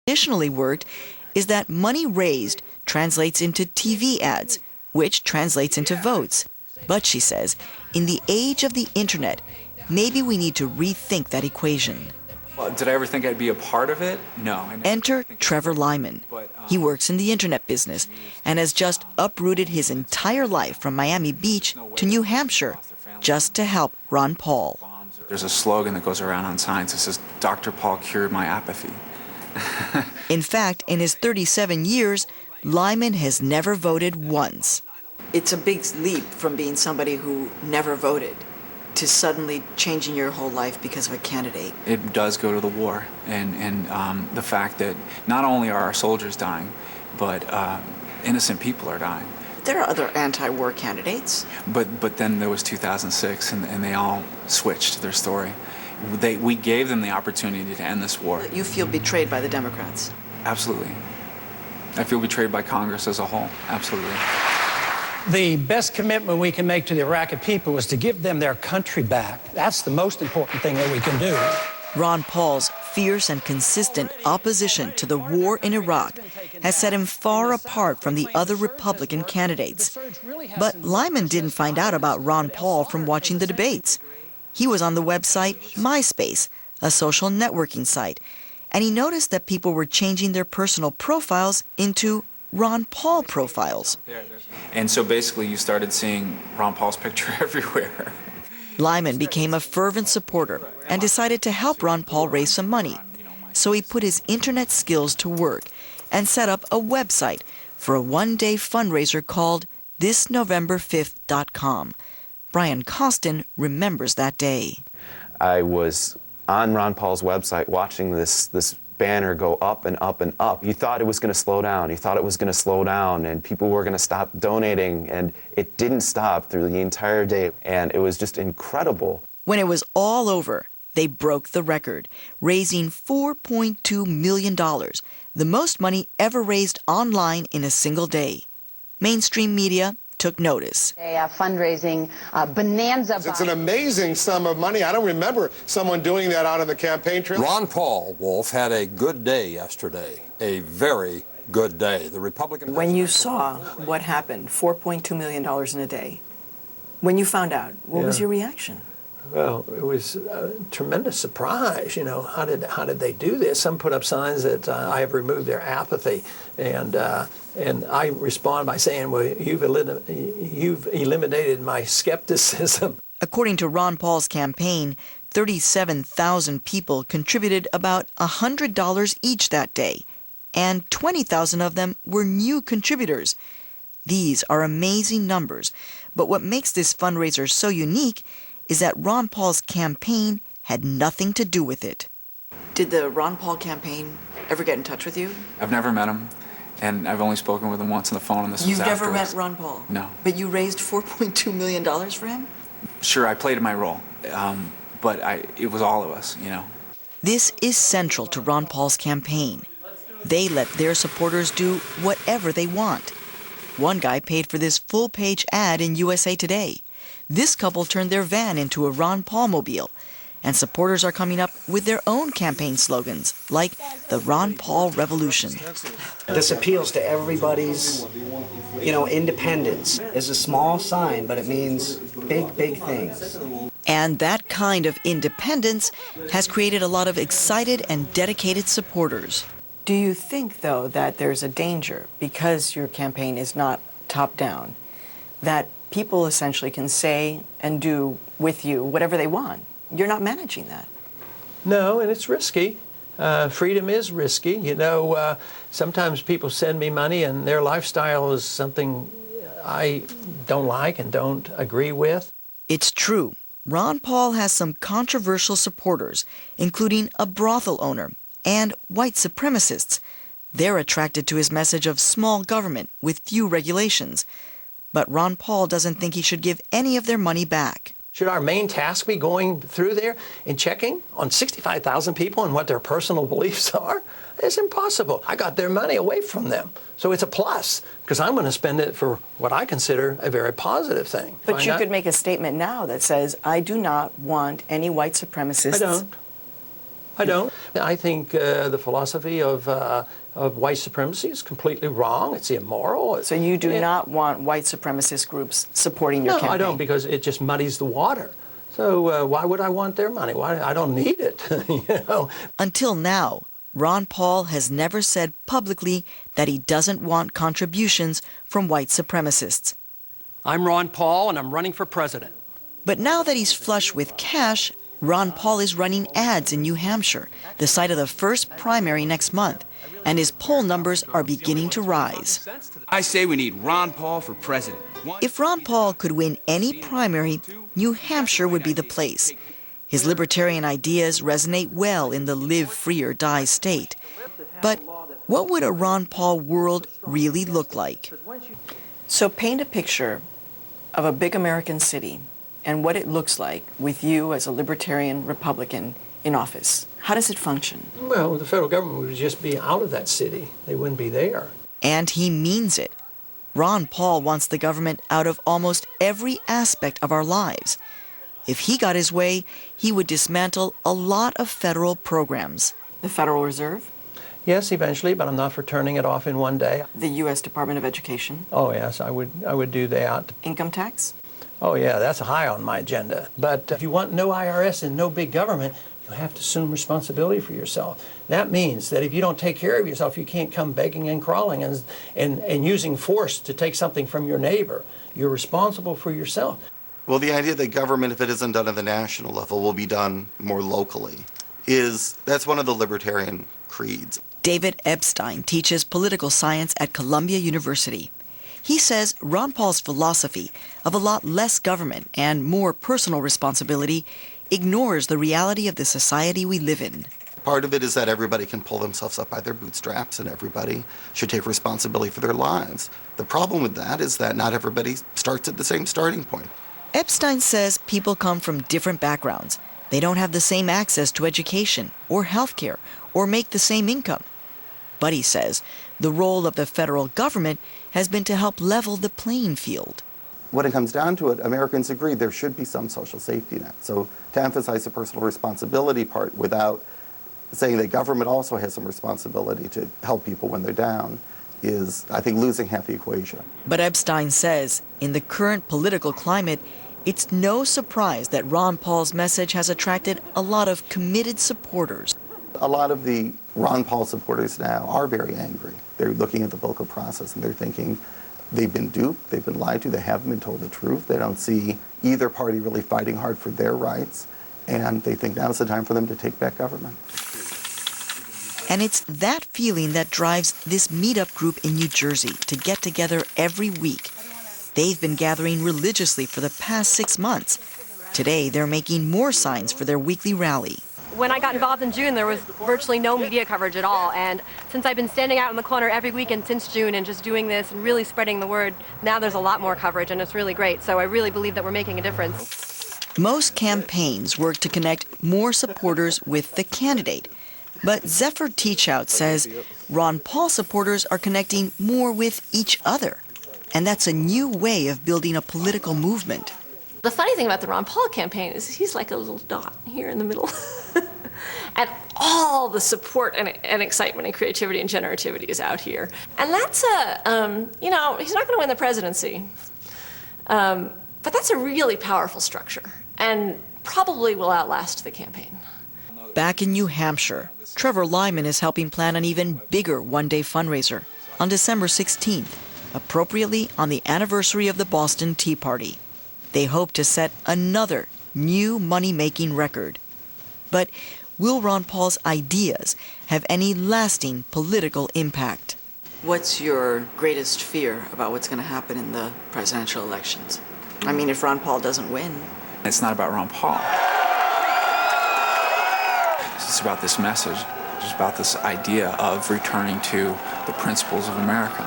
traditionally worked is that money raised translates into TV ads, which translates into votes. But she says, in the age of the internet, maybe we need to rethink that equation. Well, did I ever think I'd be a part of it? No. Enter Trevor Lyman. He works in the internet business and has just uprooted his entire life from Miami Beach to New Hampshire just to help Ron Paul. There's a slogan that goes around on signs that says, "Dr. Paul cured my apathy." In fact, in his 37 years, Lyman has never voted once. It's a big leap from being somebody who never voted to suddenly changing your whole life because of a candidate. It does go to the war, and the fact that not only are our soldiers dying, but innocent people are dying. There are other anti-war candidates. But then there was 2006, and they all switched their story. We gave them the opportunity to end this war. You feel betrayed by the Democrats? Absolutely. I feel betrayed by Congress as a whole. Absolutely. The best commitment we can make to the Iraqi people is to give them their country back. That's the most important thing that we can do. Ron Paul's fierce and consistent opposition to the war in Iraq has set him far apart from the other Republican candidates. But Lyman didn't find out about Ron Paul from watching the debates. He was on the website MySpace, a social networking site, and he noticed that people were changing their personal profiles into Ron Paul profiles. And so basically you started seeing Ron Paul's picture everywhere. Lyman became a fervent supporter and decided to help Ron Paul raise some money. So he put his internet skills to work and set up a website for a one-day fundraiser called thisnovember5th.com. Brian Costin remembers that day. I was on Ron Paul's website watching this banner go up and up and up. You thought it was going to slow down. You thought it was going to slow down and people were going to stop donating, and it didn't stop through the entire day, and it was just incredible. When it was all over, they broke the record, raising $4.2 million, the most money ever raised online in a single day. Mainstream media took notice. A fundraising bonanza. It's an amazing sum of money. I don't remember someone doing that out on the campaign trail. Ron Paul, Wolf, had a good day yesterday, a very good day. The Republican... When you saw what happened, $4.2 million in a day, when you found out, what was your reaction? Well, it was a tremendous surprise. You know, how did they do this? Some put up signs that I have removed their apathy, and I respond by saying, well, you've eliminated my skepticism. According to Ron Paul's campaign, 37,000 people contributed about $100 each that day, and 20,000 of them were new contributors. These are amazing numbers, but what makes this fundraiser so unique is that Ron Paul's campaign had nothing to do with it. Did the Ron Paul campaign ever get in touch with you? I've never met him, and I've only spoken with him once on the phone, and this was You've never afterwards. met Ron Paul? No. But you raised $4.2 million for him? Sure, I played my role, but it was all of us, you know. This is central to Ron Paul's campaign. They let their supporters do whatever they want. One guy paid for this full-page ad in USA Today. This couple turned their van into a Ron Paul mobile, and supporters are coming up with their own campaign slogans, like the Ron Paul Revolution. This appeals to everybody's, independence. It's a small sign, but it means big, big things. And that kind of independence has created a lot of excited and dedicated supporters. Do you think, though, that there's a danger, because your campaign is not top-down, that people essentially can say and do with you whatever they want? You're not managing that. No, and it's risky. Freedom is risky. Sometimes people send me money and their lifestyle is something I don't like and don't agree with. It's true. Ron Paul has some controversial supporters, including a brothel owner and white supremacists. They're attracted to his message of small government with few regulations. But Ron Paul doesn't think he should give any of their money back. Should our main task be going through there and checking on 65,000 people and what their personal beliefs are? It's impossible. I got their money away from them. So it's a plus, because I'm going to spend it for what I consider a very positive thing. But you could make a statement now that says, I do not want any white supremacists. I don't. I don't. I think the philosophy of white supremacy is completely wrong. It's immoral. So you do not want white supremacist groups supporting your campaign? No, I don't, because it just muddies the water. So why would I want their money? Why? I don't need it. You know. Until now, Ron Paul has never said publicly that he doesn't want contributions from white supremacists. I'm Ron Paul, and I'm running for president. But now that he's flush with cash, Ron Paul is running ads in New Hampshire, the site of the first primary next month, and his poll numbers are beginning to rise. I say we need Ron Paul for president. If Ron Paul could win any primary, New Hampshire would be the place. His libertarian ideas resonate well in the live free or die state. But what would a Ron Paul world really look like? So paint a picture of a big American city and what it looks like with you as a libertarian Republican in office. How does it function? Well, the federal government would just be out of that city. They wouldn't be there. And he means it. Ron Paul wants the government out of almost every aspect of our lives. If he got his way, he would dismantle a lot of federal programs. The Federal Reserve? Yes, eventually, but I'm not for turning it off in one day. The U.S. Department of Education? Oh, yes, I would do that. Income tax? Oh, yeah, that's high on my agenda. But if you want no IRS and no big government, you have to assume responsibility for yourself. That means that if you don't take care of yourself, you can't come begging and crawling and using force to take something from your neighbor. You're responsible for yourself. Well, the idea that government, if it isn't done at the national level, will be done more locally, that's one of the libertarian creeds. David Epstein teaches political science at Columbia University. He says Ron Paul's philosophy of a lot less government and more personal responsibility ignores the reality of the society we live in. Part of it is that everybody can pull themselves up by their bootstraps and everybody should take responsibility for their lives. The problem with that is that not everybody starts at the same starting point. Epstein says people come from different backgrounds. They don't have the same access to education or health care or make the same income. But he says the role of the federal government has been to help level the playing field. When it comes down to it, Americans agree there should be some social safety net. So to emphasize the personal responsibility part without saying that government also has some responsibility to help people when they're down is, I think, losing half the equation. But Epstein says in the current political climate, it's no surprise that Ron Paul's message has attracted a lot of committed supporters. A lot of the Ron Paul supporters now are very angry. They're looking at the political process and they're thinking they've been duped, they've been lied to, they haven't been told the truth. They don't see either party really fighting hard for their rights, and they think now's the time for them to take back government. And it's that feeling that drives this meetup group in New Jersey to get together every week. They've been gathering religiously for the past 6 months. Today, they're making more signs for their weekly rally. When I got involved in June, there was virtually no media coverage at all. And since I've been standing out in the corner every weekend since June and just doing this and really spreading the word, now there's a lot more coverage and it's really great. So I really believe that we're making a difference. Most campaigns work to connect more supporters with the candidate. But Zephyr Teachout says Ron Paul supporters are connecting more with each other. And that's a new way of building a political movement. The funny thing about the Ron Paul campaign is he's like a little dot here in the middle. And all the support and excitement and creativity and generativity is out here. And that's he's not going to win the presidency. But that's a really powerful structure and probably will outlast the campaign. Back in New Hampshire, Trevor Lyman is helping plan an even bigger one-day fundraiser on December 16th, appropriately on the anniversary of the Boston Tea Party. They hope to set another new money-making record. But will Ron Paul's ideas have any lasting political impact? What's your greatest fear about what's going to happen in the presidential elections? I mean, if Ron Paul doesn't win. It's not about Ron Paul. It's about this message. It's about this idea of returning to the principles of America.